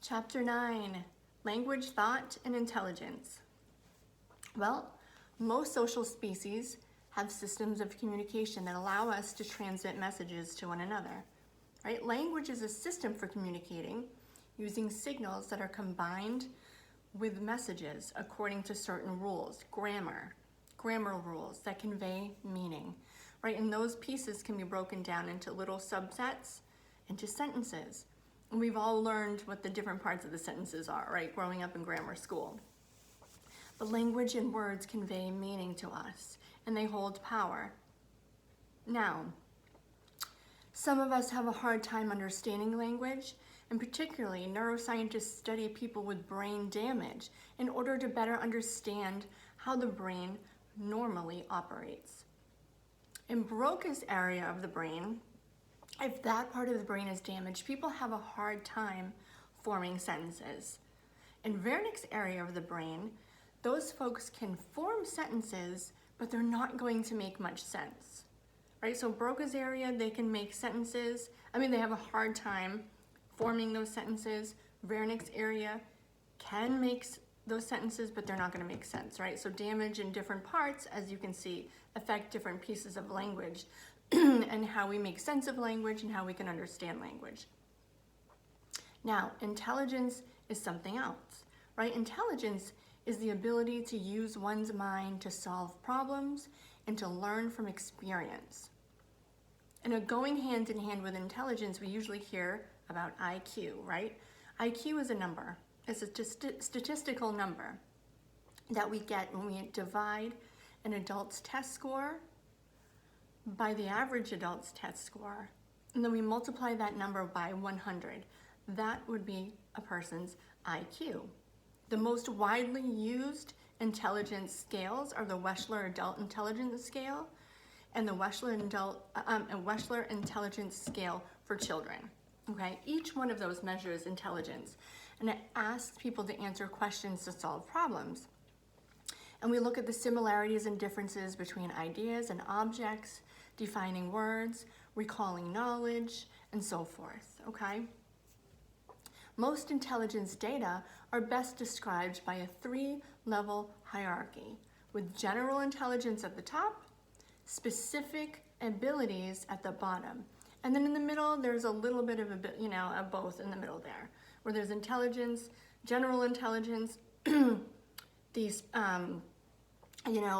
Chapter 9, Language, Thought, and Intelligence. Well, most social species have systems of communication that allow us to transmit messages to one another. Right? Language is a system for communicating using signals that are combined with messages according to certain rules, grammar rules that convey meaning. Right? And those pieces can be broken down into little subsets, into sentences. And we've all learned what the different parts of the sentences are, right? Growing up in grammar school. But language and words convey meaning to us, and they hold power. Now, some of us have a hard time understanding language, and particularly neuroscientists study people with brain damage in order to better understand how the brain normally operates. In Broca's area of the brain, if that part of the brain is damaged, people have a hard time forming sentences. In Wernicke's area of the brain, those folks can form sentences, but they're not going to make much sense. Right? So Broca's area, they can make sentences. They have a hard time forming those sentences. Wernicke's area can make those sentences, but they're not going to make sense, right? So damage in different parts, as you can see, affect different pieces of language and how we make sense of language and how we can understand language. Now, intelligence is something else, right? Intelligence is the ability to use one's mind to solve problems and to learn from experience. And going hand in hand with intelligence, we usually hear about IQ, right? IQ is a number. It's a statistical number that we get when we divide an adult's test score by the average adult's test score, and then we multiply that number by 100. That would be a person's IQ. The most widely used intelligence scales are the Wechsler Adult Intelligence Scale and the Wechsler Intelligence Scale for Children. Okay, each one of those measures intelligence, and it asks people to answer questions to solve problems. And we look at the similarities and differences between ideas and objects, defining words, recalling knowledge, and so forth, okay? Most intelligence data are best described by a 3-level hierarchy, with general intelligence at the top, specific abilities at the bottom. And then in the middle, there's a little bit of both in the middle there, where there's intelligence, general intelligence, these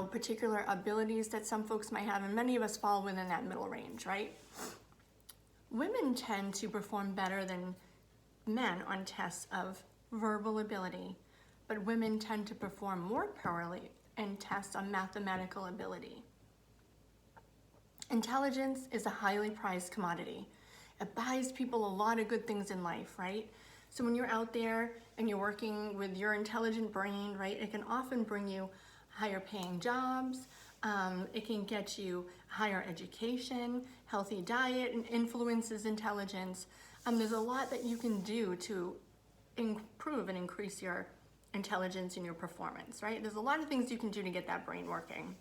particular abilities that some folks might have, and many of us fall within that middle range, right? Women tend to perform better than men on tests of verbal ability, but women tend to perform more poorly in tests on mathematical ability. Intelligence is a highly prized commodity. It buys people a lot of good things in life, right? So when you're out there and you're working with your intelligent brain, right, it can often bring you higher paying jobs, it can get you higher education, healthy diet, and influences intelligence. There's a lot that you can do to improve and increase your intelligence and your performance, right? There's a lot of things you can do to get that brain working.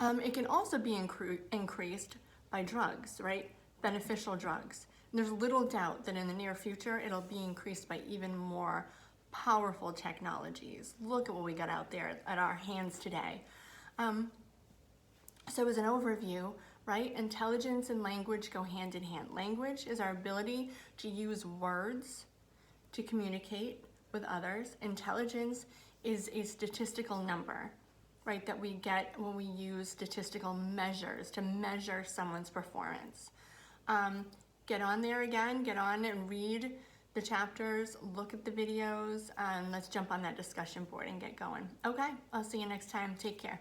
It can also be increased by drugs, right? Beneficial drugs. And there's little doubt that in the near future, it'll be increased by even more powerful technologies. Look at what we got out there at our hands today. So as an overview, right, intelligence and language go hand in hand. Language is our ability to use words to communicate with others. Intelligence is a statistical number, right, that we get when we use statistical measures to measure someone's performance. Get on there again, get on and read the chapters, look at the videos, and let's jump on that discussion board and get going. Okay, I'll see you next time. Take care.